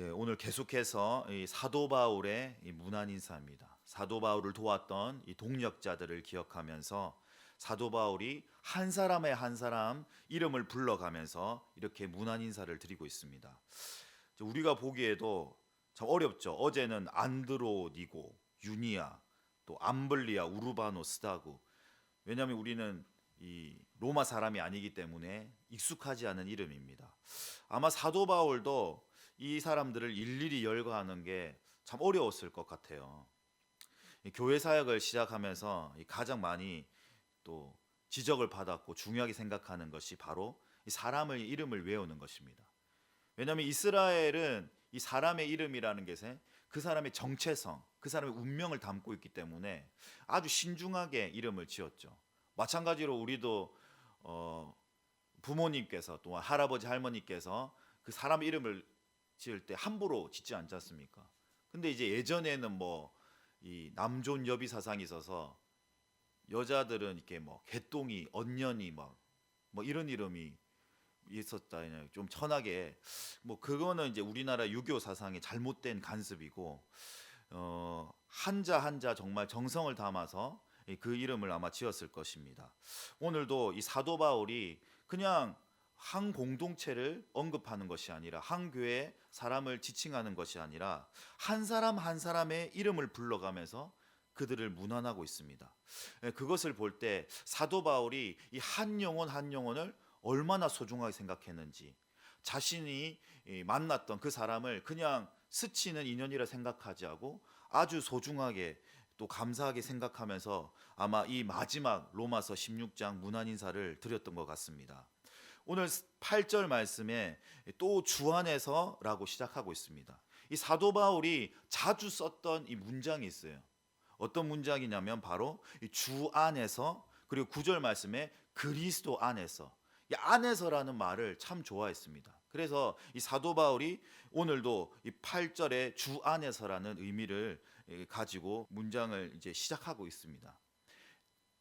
오늘 계속해서 이 사도 바울의 이 문안 인사입니다. 사도 바울을 도왔던 이 동역자들을 기억하면서 사도 바울이 한 사람의 한 사람 이름을 불러가면서 이렇게 문안 인사를 드리고 있습니다. 우리가 보기에도 참 어렵죠. 어제는 안드로니고, 유니아, 또 암블리아, 우르바노, 스다구. 왜냐하면 우리는 이 로마 사람이 아니기 때문에 익숙하지 않은 이름입니다. 아마 사도 바울도 이 사람들을 일일이 열거하는 게 참 어려웠을 것 같아요. 이 교회 사역을 시작하면서 가장 많이 또 지적을 받았고 중요하게 생각하는 것이 바로 이 사람의 이름을 외우는 것입니다. 왜냐하면 이스라엘은 이 사람의 이름이라는 것에 그 사람의 정체성, 그 사람의 운명을 담고 있기 때문에 아주 신중하게 이름을 지었죠. 마찬가지로 우리도 부모님께서 또한 할아버지 할머니께서 그 사람 이름을 지을 때 함부로 짓지 않지 않습니까? 근데 이제 예전에는 뭐 이 남존 여비 사상이 있어서 여자들은 이렇게 뭐 개똥이, 언년이 뭐 이런 이름이 있었다. 좀 천하게 뭐 그거는 이제 우리나라 유교 사상의 잘못된 간습이고 한자 한자 정말 정성을 담아서 그 이름을 아마 지었을 것입니다. 오늘도 이 사도 바울이 그냥 한 공동체를 언급하는 것이 아니라 한 교회 사람을 지칭하는 것이 아니라 한 사람 한 사람의 이름을 불러가면서 그들을 문안하고 있습니다. 그것을 볼 때 사도 바울이 이 한 영혼 한 영혼을 얼마나 소중하게 생각했는지, 자신이 만났던 그 사람을 그냥 스치는 인연이라 생각하지 않고 아주 소중하게 또 감사하게 생각하면서 아마 이 마지막 로마서 16장 문안 인사를 드렸던 것 같습니다. 오늘 8절 말씀에 또 주 안에서라고 시작하고 있습니다. 이 사도 바울이 자주 썼던 이 문장이 있어요. 어떤 문장이냐면 바로 이 주 안에서, 그리고 9절 말씀에 그리스도 안에서, 이 안에서라는 말을 참 좋아했습니다. 그래서 이 사도 바울이 오늘도 이 8절에 주 안에서라는 의미를 가지고 문장을 이제 시작하고 있습니다.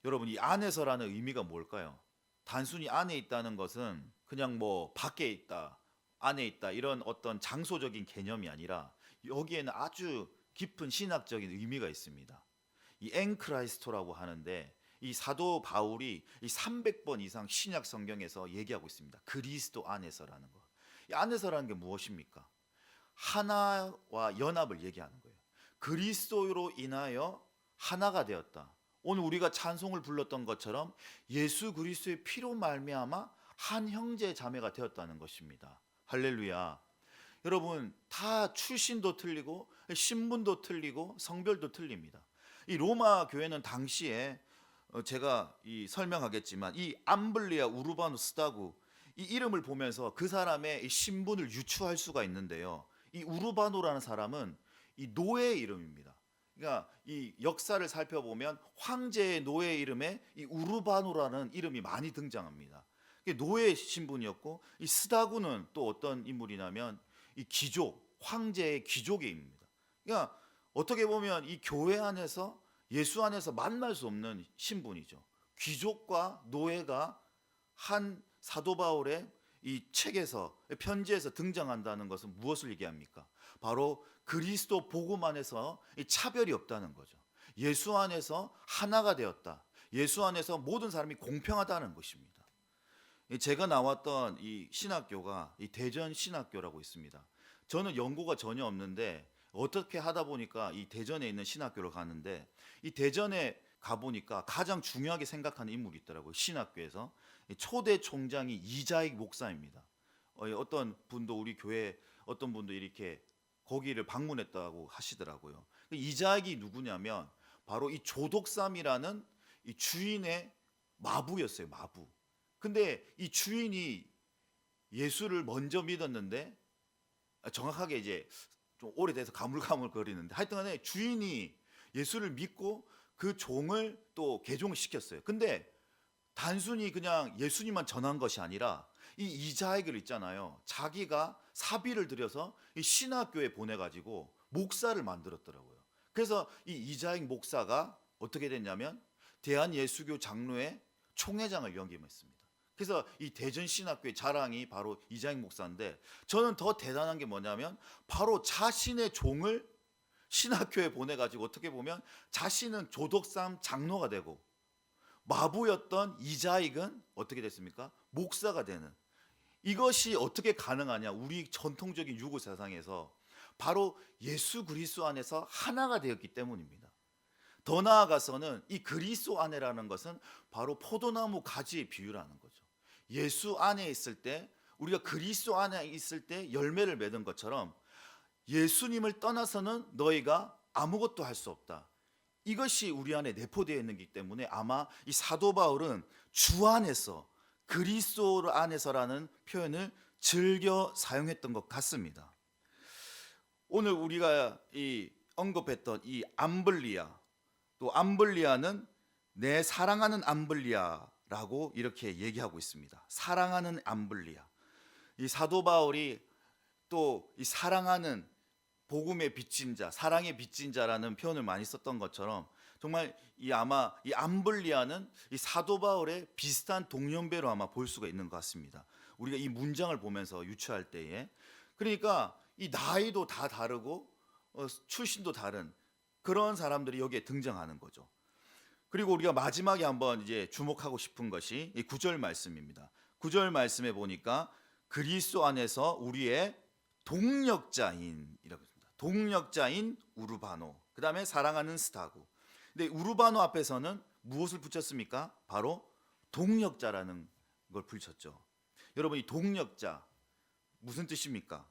여러분, 이 안에서라는 의미가 뭘까요? 단순히 안에 있다는 것은 그냥 뭐 밖에 있다, 안에 있다 이런 어떤 장소적인 개념이 아니라 여기에는 아주 깊은 신학적인 의미가 있습니다. 이 엔크라이스토라고 하는데 이 사도 바울이 이 300번 이상 신약 성경에서 얘기하고 있습니다. 그리스도 안에서라는 거. 이 안에서라는 게 무엇입니까? 하나와 연합을 얘기하는 거예요. 그리스도로 인하여 하나가 되었다. 오늘 우리가 찬송을 불렀던 것처럼 예수 그리스도의 피로 말미암아 한 형제 자매가 되었다는 것입니다. 할렐루야. 여러분, 다 출신도 틀리고 신분도 틀리고 성별도 틀립니다. 이 로마 교회는 당시에 제가 설명하겠지만 이 암블리아 우르바누 스다구 이 이름을 보면서 그 사람의 이 신분을 유추할 수가 있는데요. 이 우르바노라는 사람은 이 노예의 이름입니다. 그러니까 이 역사를 살펴보면 황제의 노예 이름에 이 우르바노라는 이름이 많이 등장합니다. 이게 노예 신분이었고, 이 스다구는 또 어떤 인물이냐면 이 귀족, 황제의 귀족의 인물입니다. 그러니까 어떻게 보면 이 교회 안에서 예수 안에서 만날 수 없는 신분이죠. 귀족과 노예가 한 사도 바울의 이 책에서, 편지에서 등장한다는 것은 무엇을 얘기합니까? 바로 그리스도 복음 안에서 이 차별이 없다는 거죠. 예수 안에서 하나가 되었다. 예수 안에서 모든 사람이 공평하다는 것입니다. 제가 나왔던 이 신학교가 이 대전 신학교라고 있습니다. 저는 연고가 전혀 없는데 어떻게 하다 보니까 이 대전에 있는 신학교를 가는데, 이 대전에 가보니까 가장 중요하게 생각하는 인물이 있더라고요. 신학교에서 초대 총장이 이자익 목사입니다. 어떤 분도 우리 교회 어떤 분도 이렇게 거기를 방문했다고 하시더라고요. 이자익이 누구냐면 바로 이 조독삼이라는 이 주인의 마부였어요. 마부. 근데 이 주인이 예수를 먼저 믿었는데, 정확하게 이제 좀 오래돼서 가물가물거리는데, 하여튼간에 주인이 예수를 믿고 그 종을 또 개종을 시켰어요. 근데 단순히 그냥 예수님만 전한 것이 아니라 이 이자익을 있잖아요. 자기가 사비를 들여서 이 신학교에 보내가지고 목사를 만들었더라고요. 그래서 이 이자익 목사가 어떻게 됐냐면 대한예수교 장로회 총회장을 역임했습니다. 그래서 이 대전신학교의 자랑이 바로 이장익 목사인데, 저는 더 대단한 게 뭐냐면 바로 자신의 종을 신학교에 보내가지고 어떻게 보면 자신은 조덕삼 장로가 되고 마부였던 이자익은 어떻게 됐습니까? 목사가 되는. 이것이 어떻게 가능하냐? 우리 전통적인 유고 사상에서 바로 예수 그리스도 안에서 하나가 되었기 때문입니다. 더 나아가서는 이 그리스도 안에라는 것은 바로 포도나무 가지의 비유라는 거죠. 예수 안에 있을 때, 우리가 그리스도 안에 있을 때 열매를 맺은 것처럼 예수님을 떠나서는 너희가 아무것도 할 수 없다. 이것이 우리 안에 내포되어 있는 기 때문에 아마 이 사도 바울은 주 안에서, 그리스도 안에서라는 표현을 즐겨 사용했던 것 같습니다. 오늘 우리가 이 언급했던 이 암블리아, 또 암블리아는 내 사랑하는 암블리아라고 이렇게 얘기하고 있습니다. 사랑하는 암블리아. 이 사도 바울이 또 이 사랑하는 복음의 빚진 자, 사랑의 빚진 자라는 표현을 많이 썼던 것처럼 정말 아마 이 암블리아는 이 사도 바울의 비슷한 동년배로 아마 볼 수가 있는 것 같습니다. 우리가 이 문장을 보면서 유추할 때에, 그러니까 이 나이도 다 다르고 출신도 다른 그런 사람들이 여기에 등장하는 거죠. 그리고 우리가 마지막에 한번 이제 주목하고 싶은 것이 이 9절 말씀입니다. 9절 말씀에 보니까 그리스도 안에서 우리의 동력자인 동력자인 우르바노, 그 다음에 사랑하는 스타고. 근데 우르바노 앞에서는 무엇을 붙였습니까? 바로 동력자라는 걸 붙였죠. 여러분, 이 동력자 무슨 뜻입니까?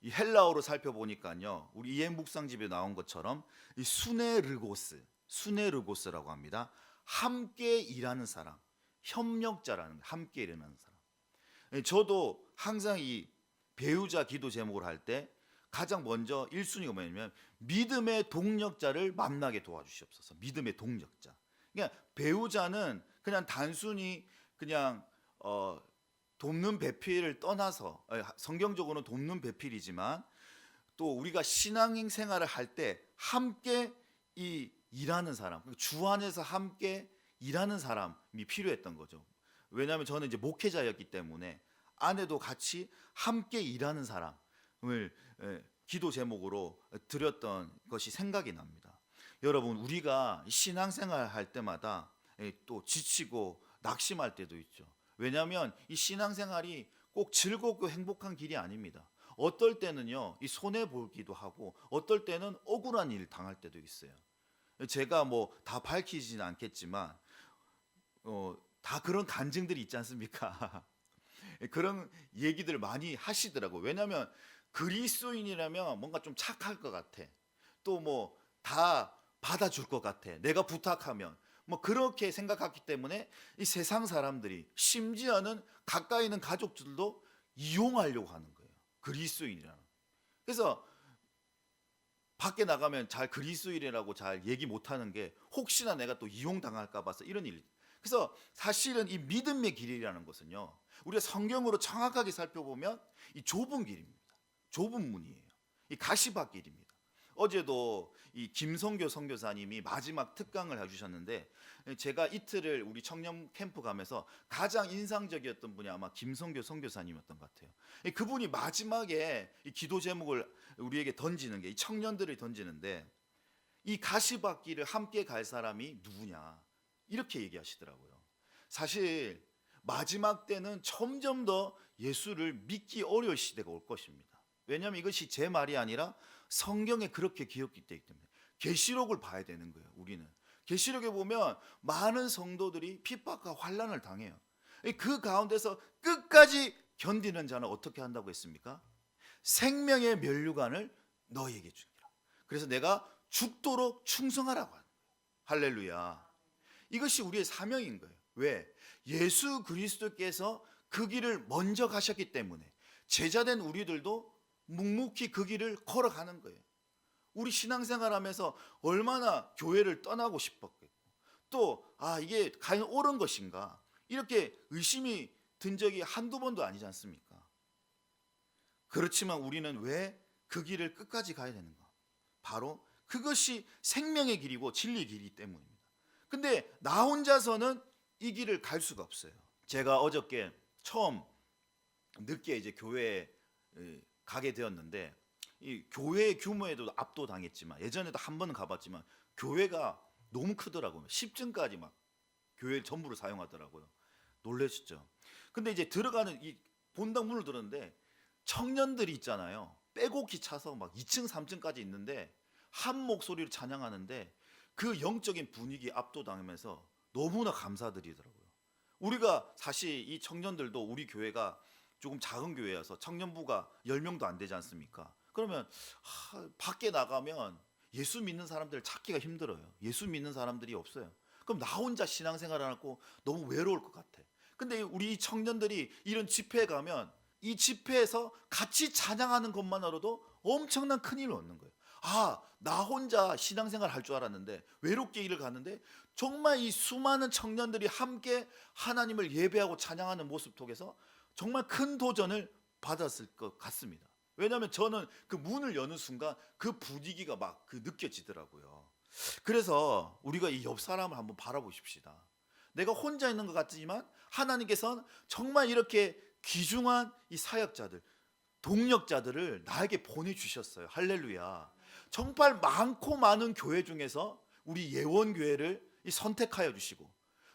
이 헬라어로 살펴보니까요, 우리 이해 묵상집에 나온 것처럼 이 수네르고스라고 합니다. 함께 일하는 사람, 협력자라는, 함께 일하는 사람. 저도 항상 이 배우자 기도 제목을 할 때 가장 먼저 1순위가 뭐냐면 믿음의 동력자를 만나게 도와주시옵소서. 믿음의 동력자. 그러니까 배우자는 그냥 단순히 그냥 돕는 배필을 떠나서, 성경적으로는 돕는 배필이지만 또 우리가 신앙인 생활을 할 때 함께 이 일하는 사람, 주 안에서 함께 일하는 사람이 필요했던 거죠. 왜냐하면 저는 이제 목회자였기 때문에 아내도 같이 함께 일하는 사람을 기도 제목으로 드렸던 것이 생각이 납니다. 여러분, 우리가 신앙생활 할 때마다 또 지치고 낙심할 때도 있죠. 왜냐하면 이 신앙생활이 꼭 즐겁고 행복한 길이 아닙니다. 어떨 때는요, 이 손해 보기도 하고 어떨 때는 억울한 일 당할 때도 있어요. 제가 뭐 다 밝히지는 않겠지만 다 그런 간증들이 있지 않습니까? 그런 얘기들 많이 하시더라고요. 왜냐하면 그리스도인이라면 뭔가 좀 착할 것 같아. 또 뭐 다 받아줄 것 같아. 내가 부탁하면. 뭐 그렇게 생각했기 때문에 이 세상 사람들이, 심지어는 가까이 있는 가족들도 이용하려고 하는 거예요. 그리스도인이라는. 그래서 밖에 나가면 잘 그리스도인이라고 잘 얘기 못하는 게 혹시나 내가 또 이용당할까 봐서 이런 일. 그래서 사실은 이 믿음의 길이라는 것은요, 우리가 성경으로 정확하게 살펴보면 이 좁은 길입니다. 좁은 문이에요. 이 가시밭길입니다. 어제도 이 김성교 선교사님이 마지막 특강을 해주셨는데, 제가 이틀을 우리 청년 캠프 가면서 가장 인상적이었던 분이 아마 김성교 선교사님이었던 것 같아요. 그분이 마지막에 이 기도 제목을 우리에게 던지는 게, 이 청년들을 던지는데, 이 가시밭길을 함께 갈 사람이 누구냐 이렇게 얘기하시더라고요. 사실 마지막 때는 점점 더 예수를 믿기 어려울 시대가 올 것입니다. 왜냐하면 이것이 제 말이 아니라 성경에 그렇게 기록되기 때문에. 계시록을 봐야 되는 거예요. 우리는 계시록에 보면 많은 성도들이 핍박과 환난을 당해요. 그 가운데서 끝까지 견디는 자는 어떻게 한다고 했습니까? 생명의 면류관을 너희에게 주리라. 그래서 내가 죽도록 충성하라고 하는 거예요. 할렐루야. 이것이 우리의 사명인 거예요. 왜? 예수 그리스도께서 그 길을 먼저 가셨기 때문에 제자된 우리들도 묵묵히 그 길을 걸어가는 거예요. 우리 신앙생활하면서 얼마나 교회를 떠나고 싶었겠고, 또 이게 과연 옳은 것인가 이렇게 의심이 든 적이 한두 번도 아니지 않습니까? 그렇지만 우리는 왜 그 길을 끝까지 가야 되는가? 바로 그것이 생명의 길이고 진리의 길이기 때문입니다. 근데 나 혼자서는 이 길을 갈 수가 없어요. 제가 어저께 처음 늦게 이제 교회에 가게 되었는데, 이 교회 규모에도 압도당했지만, 예전에도 한 번은 가봤지만 교회가 너무 크더라고요. 10층까지 막 교회 전부를 사용하더라고요. 놀라셨죠? 근데 이제 들어가는 이 본당 문을 들었는데 청년들이 있잖아요. 빼곡히 차서 막 2층, 3층까지 있는데 한 목소리로 찬양하는데 그 영적인 분위기에 압도당하면서 너무나 감사드리더라고요. 우리가 사실 이 청년들도 우리 교회가 조금 작은 교회여서 청년부가 10명도 안 되지 않습니까? 그러면 밖에 나가면 예수 믿는 사람들을 찾기가 힘들어요. 예수 믿는 사람들이 없어요. 그럼 나 혼자 신앙생활을 하고 너무 외로울 것 같아. 근데 우리 청년들이 이런 집회에 가면 이 집회에서 같이 찬양하는 것만으로도 엄청난 큰 일을 얻는 거예요. 나 혼자 신앙생활 할 줄 알았는데 외롭게 일을 갔는데 정말 이 수많은 청년들이 함께 하나님을 예배하고 찬양하는 모습 속에서 정말 큰 도전을 받았을 것 같습니다. 왜냐하면 저는 그 문을 여는 순간 그 분위기가 막 느껴지더라고요. 그래서 우리가 이 옆 사람을 한번 바라보십시다. 내가 혼자 있는 것 같지만 하나님께서는 정말 이렇게 귀중한 이 사역자들, 동력자들을 나에게 보내주셨어요. 할렐루야. 정말 많고 많은 교회 중에서 우리 예원교회를 선택하여 주시고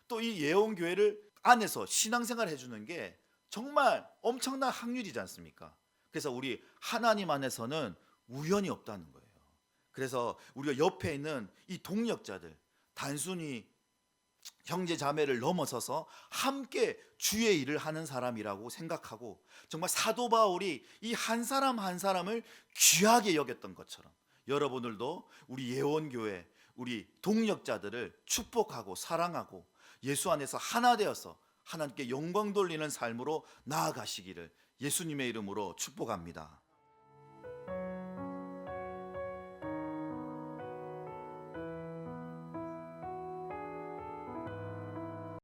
또 이 예원교회를 안에서 신앙생활 해주는 게 정말 엄청난 확률이지 않습니까? 그래서 우리 하나님 안에서는 우연이 없다는 거예요. 그래서 우리가 옆에 있는 이 동력자들, 단순히 형제 자매를 넘어서서 함께 주의 일을 하는 사람이라고 생각하고 정말 사도 바울이 이 한 사람 한 사람을 귀하게 여겼던 것처럼 여러분들도 우리 예원교회, 우리 동력자들을 축복하고 사랑하고 예수 안에서 하나 되어서 하나님께 영광 돌리는 삶으로 나아가시기를 예수님의 이름으로 축복합니다.